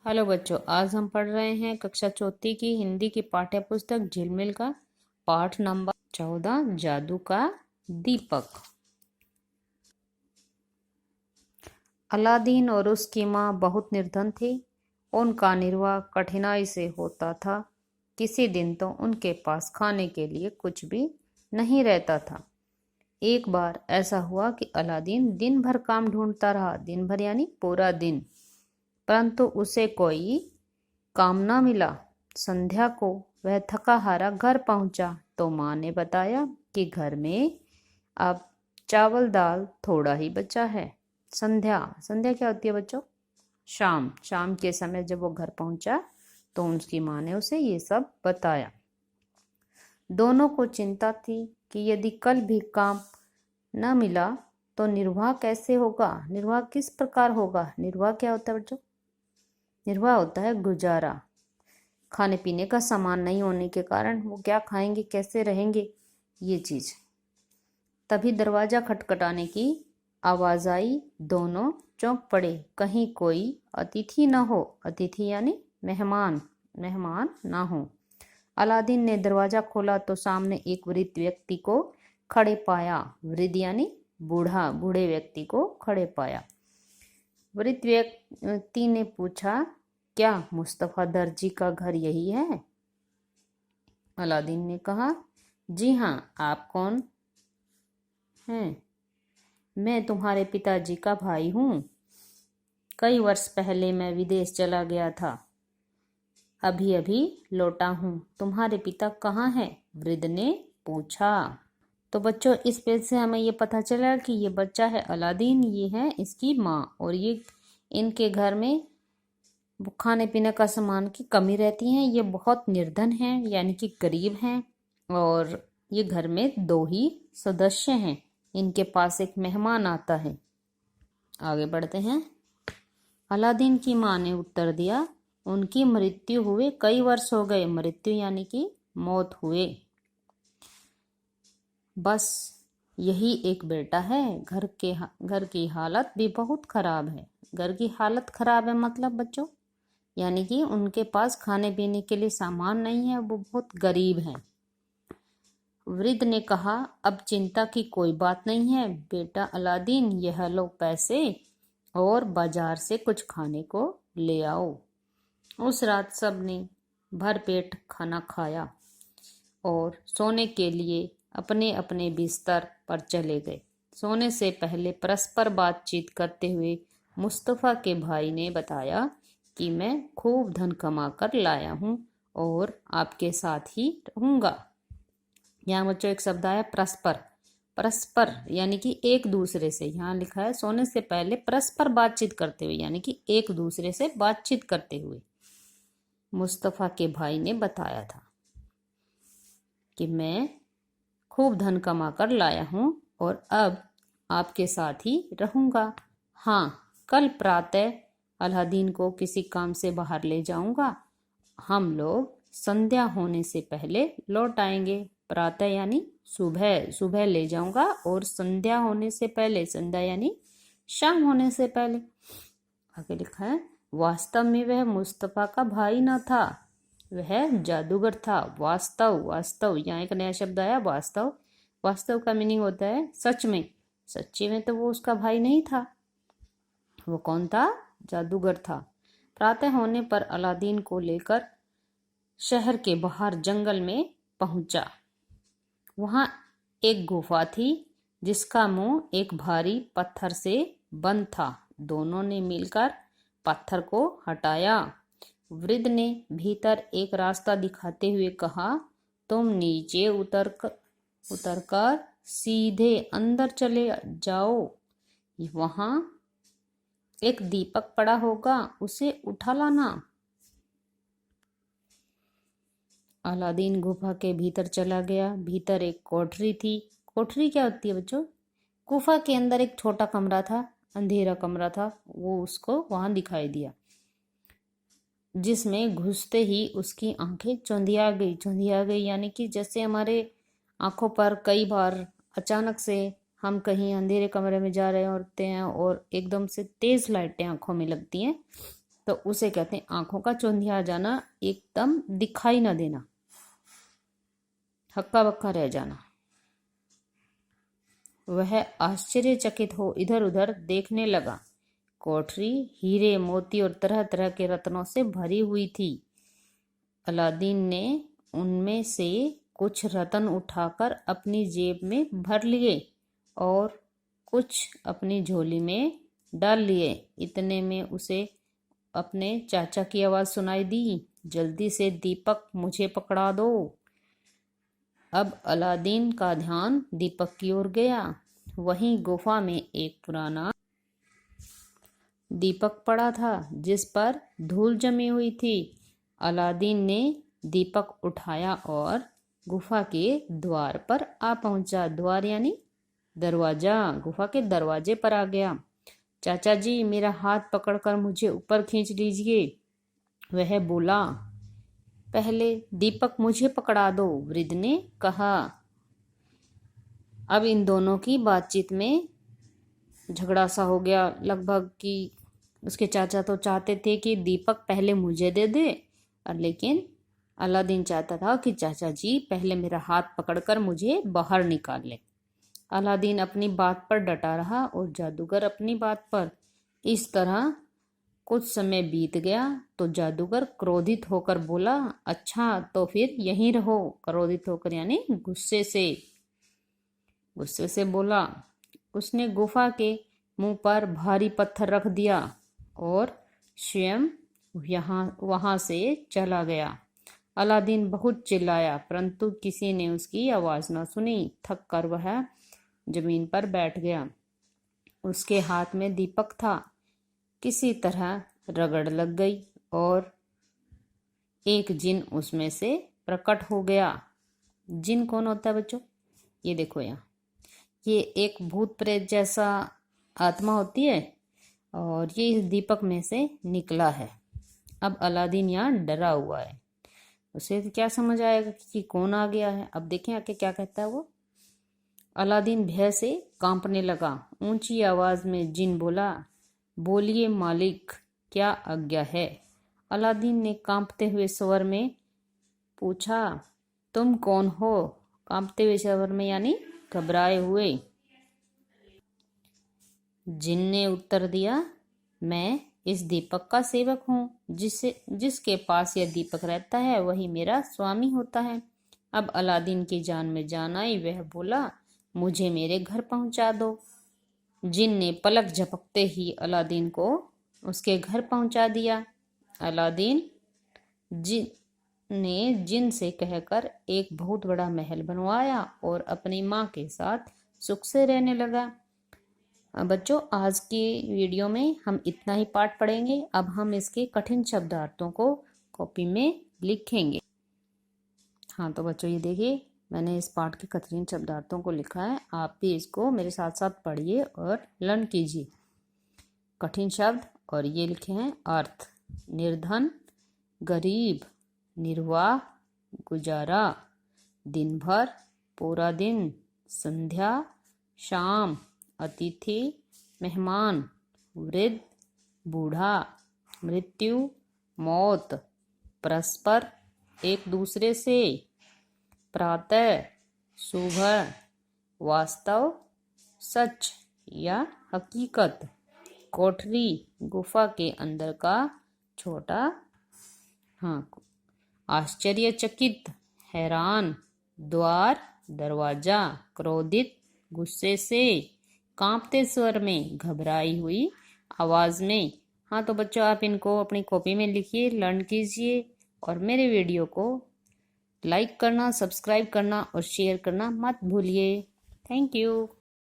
Hello बच्चों, आज हम पढ़ रहे हैं कक्षा चौथी की हिंदी की पाठ्य पुस्तक झिलमिल का पाठ नंबर 14 जादू का दीपक। अलादीन और उसकी माँ बहुत निर्धन थी। उनका निर्वाह कठिनाई से होता था। किसी दिन तो उनके पास खाने के लिए कुछ भी नहीं रहता था। एक बार ऐसा हुआ कि अलादीन दिन भर काम ढूंढता रहा। दिन भर यानी पूरा दिन, परंतु उसे कोई काम न मिला। संध्या को वह थका हारा घर पहुंचा तो माँ ने बताया कि घर में अब चावल दाल थोड़ा ही बचा है। संध्या संध्या क्या होती है बच्चों? शाम। शाम के समय जब वो घर पहुंचा तो उसकी माँ ने उसे ये सब बताया। दोनों को चिंता थी कि यदि कल भी काम न मिला तो निर्वाह कैसे होगा। निर्वाह किस प्रकार होगा? निर्वाह क्या होता है बच्चों? निर्वाह होता है गुजारा। खाने पीने का सामान नहीं होने के कारण वो क्या खाएंगे, कैसे रहेंगे, ये चीज। तभी दरवाजा खटखटाने की आवाज आई। दोनों चौंक पड़े, कहीं कोई अतिथि न हो। अतिथि यानी मेहमान, मेहमान ना हो। अलादीन ने दरवाजा खोला तो सामने एक वृद्ध व्यक्ति को खड़े पाया। वृद्ध यानी बूढ़ा, बूढ़े व्यक्ति को खड़े पाया। वृद्ध व्यक्ति ने पूछा, क्या मुस्तफा दर्जी का घर यही है? अलादीन ने कहा, जी हाँ, आप कौन हैं? मैं तुम्हारे पिताजी का भाई हूँ। कई वर्ष पहले मैं विदेश चला गया था, अभी अभी लौटा हूँ। तुम्हारे पिता कहाँ हैं? वृद्ध ने पूछा। तो बच्चों, इस पेज से हमें ये पता चला कि ये बच्चा है अलादीन, ये है इसकी माँ, और ये इनके घर में खाने पीने का सामान की कमी रहती है। ये बहुत निर्धन हैं, यानी कि गरीब हैं, और ये घर में दो ही सदस्य हैं। इनके पास एक मेहमान आता है। आगे बढ़ते हैं। अलादीन की माँ ने उत्तर दिया, उनकी मृत्यु हुए कई वर्ष हो गए। मृत्यु यानी कि मौत हुए। बस यही एक बेटा है। घर की हालत भी बहुत खराब है। घर की हालत खराब है मतलब बच्चों, यानी कि उनके पास खाने पीने के लिए सामान नहीं है, वो बहुत गरीब हैं। वृद्ध ने कहा, अब चिंता की कोई बात नहीं है बेटा अलादीन, यह लो पैसे और बाजार से कुछ खाने को ले आओ। उस रात सबने भरपेट खाना खाया और सोने के लिए अपने अपने बिस्तर पर चले गए। सोने से पहले परस्पर बातचीत करते हुए मुस्तफ़ा के भाई ने बताया कि मैं खूब धन कमा कर लाया हूँ और आपके साथ ही रहूँगा। यहाँ बच्चों एक शब्द आया परस्पर। परस्पर यानी कि एक दूसरे से। यहाँ लिखा है सोने से पहले परस्पर बातचीत करते हुए, यानी कि एक दूसरे से बातचीत करते हुए मुस्तफ़ा के भाई ने बताया था कि मैं खूब धन कमा कर लाया हूँ और अब आपके साथ ही रहूँगा। हाँ, कल प्रातः अलादीन को किसी काम से बाहर ले जाऊँगा। हम लोग संध्या होने से पहले लौट आएंगे। प्रातः यानी सुबह, सुबह ले जाऊँगा, और संध्या होने से पहले, संध्या यानी शाम होने से पहले। आगे लिखा है, वास्तव में वह मुस्तफ़ा का भाई न था, वह जादूगर था। वास्तव, वास्तव यहाँ एक नया शब्द आया, वास्तव। वास्तव का मीनिंग होता है सच में। सच्ची में तो वो उसका भाई नहीं था। वो कौन था? जादूगर था। प्रातः होने पर अलादीन को लेकर शहर के बाहर जंगल में पहुंचा। वहां एक गुफा थी जिसका मुंह एक भारी पत्थर से बंद था। दोनों ने मिलकर पत्थर को हटाया। वृद्ध ने भीतर एक रास्ता दिखाते हुए कहा, तुम नीचे उतरकर सीधे अंदर चले जाओ। वहां एक दीपक पड़ा होगा, उसे उठा लाना। अलादीन गुफा के भीतर चला गया। भीतर एक कोठरी थी। कोठरी क्या होती है बच्चों? गुफा के अंदर एक छोटा कमरा था, अंधेरा कमरा था। वो उसको वहां दिखाई दिया, जिसमें घुसते ही उसकी आंखें चौंधिया गई। चौंधिया गई यानी कि जैसे हमारे आंखों पर कई बार अचानक से हम कहीं अंधेरे कमरे में जा रहे होते हैं और एकदम से तेज लाइटें आंखों में लगती हैं, तो उसे कहते हैं आंखों का चौंधिया जाना, एकदम दिखाई ना देना, हक्का बक्का रह जाना। वह आश्चर्यचकित हो इधर उधर देखने लगा। कोठरी हीरे मोती और तरह तरह के रत्नों से भरी हुई थी। अलादीन ने उनमें से कुछ रत्न उठाकर अपनी जेब में भर लिए और कुछ अपनी झोली में डाल लिए। इतने में उसे अपने चाचा की आवाज़ सुनाई दी, जल्दी से दीपक मुझे पकड़ा दो। अब अलादीन का ध्यान दीपक की ओर गया। वहीं गुफा में एक पुराना दीपक पड़ा था जिस पर धूल जमी हुई थी। अलादीन ने दीपक उठाया और गुफा के द्वार पर आ पहुंचा। द्वार यानी दरवाजा। गुफा के दरवाजे पर आ गया। चाचा जी, मेरा हाथ पकड़कर मुझे ऊपर खींच लीजिए, वह बोला। पहले दीपक मुझे पकड़ा दो, वृद्ध ने कहा। अब इन दोनों की बातचीत में झगड़ा सा हो गया लगभग कि उसके चाचा तो चाहते थे कि दीपक पहले मुझे दे दे, लेकिन अलादीन चाहता था कि चाचा जी पहले मेरा हाथ पकड़कर मुझे बाहर निकाल ले। अलादीन अपनी बात पर डटा रहा और जादूगर अपनी बात पर। इस तरह कुछ समय बीत गया तो जादूगर क्रोधित होकर बोला, अच्छा तो फिर यहीं रहो। क्रोधित होकर यानी गुस्से से बोला। उसने गुफा के मुंह पर भारी पत्थर रख दिया और स्वयं वहां से चला गया। अलादीन बहुत चिल्लाया परंतु किसी ने उसकी आवाज न सुनी। थक कर वह जमीन पर बैठ गया। उसके हाथ में दीपक था। किसी तरह रगड़ लग गई और एक जिन उसमें से प्रकट हो गया। जिन कौन होता है बच्चों? ये देखो यहाँ, ये एक भूत प्रेत जैसा आत्मा होती है और ये इस दीपक में से निकला है। अब अलादीन यहाँ डरा हुआ है। उसे क्या समझ आएगा कि कौन आ गया है। अब देखें आके क्या कहता है वो। अलादीन भय से कांपने लगा। ऊंची आवाज में जिन बोला, बोलिए मालिक, क्या आज्ञा है? अलादीन ने कांपते हुए स्वर में पूछा, तुम कौन हो? कांपते हुए स्वर में यानी घबराए हुए। जिन ने उत्तर दिया, मैं इस दीपक का सेवक हूँ। जिसके पास यह दीपक रहता है वही मेरा स्वामी होता है। अब अलादीन की जान में जान आई। वह बोला, मुझे मेरे घर पहुंचा दो। जिन ने पलक झपकते ही अलादीन को उसके घर पहुंचा दिया। अलादीन जिन से कहकर एक बहुत बड़ा महल बनवाया और अपनी माँ के साथ सुख से रहने लगा। बच्चों, आज की वीडियो में हम इतना ही पाठ पढ़ेंगे। अब हम इसके कठिन शब्दार्थों को कॉपी में लिखेंगे। हाँ तो बच्चों, ये देखिए मैंने इस पाठ के कठिन शब्दार्थों को लिखा है। आप भी इसको मेरे साथ साथ पढ़िए और लर्न कीजिए। कठिन शब्द और ये लिखे हैं अर्थ। निर्धन, गरीब, निर्वाह, गुजारा, दिन भर, पूरा दिन, संध्या, शाम, अतिथि, मेहमान, वृद्ध, बूढ़ा, मृत्यु, मौत, परस्पर, एक दूसरे से, प्रातः, सुबह, वास्तव, सच या हकीकत, कोठरी, गुफा के अंदर का छोटा, आश्चर्यचकित, हैरान, द्वार, दरवाजा, क्रोधित, गुस्से से, कांपते स्वर में, घबराई हुई आवाज में। हाँ तो बच्चों, आप इनको अपनी कॉपी में लिखिए, लर्न कीजिए और मेरे वीडियो को लाइक करना, सब्सक्राइब करना और शेयर करना मत भूलिए। Thank you.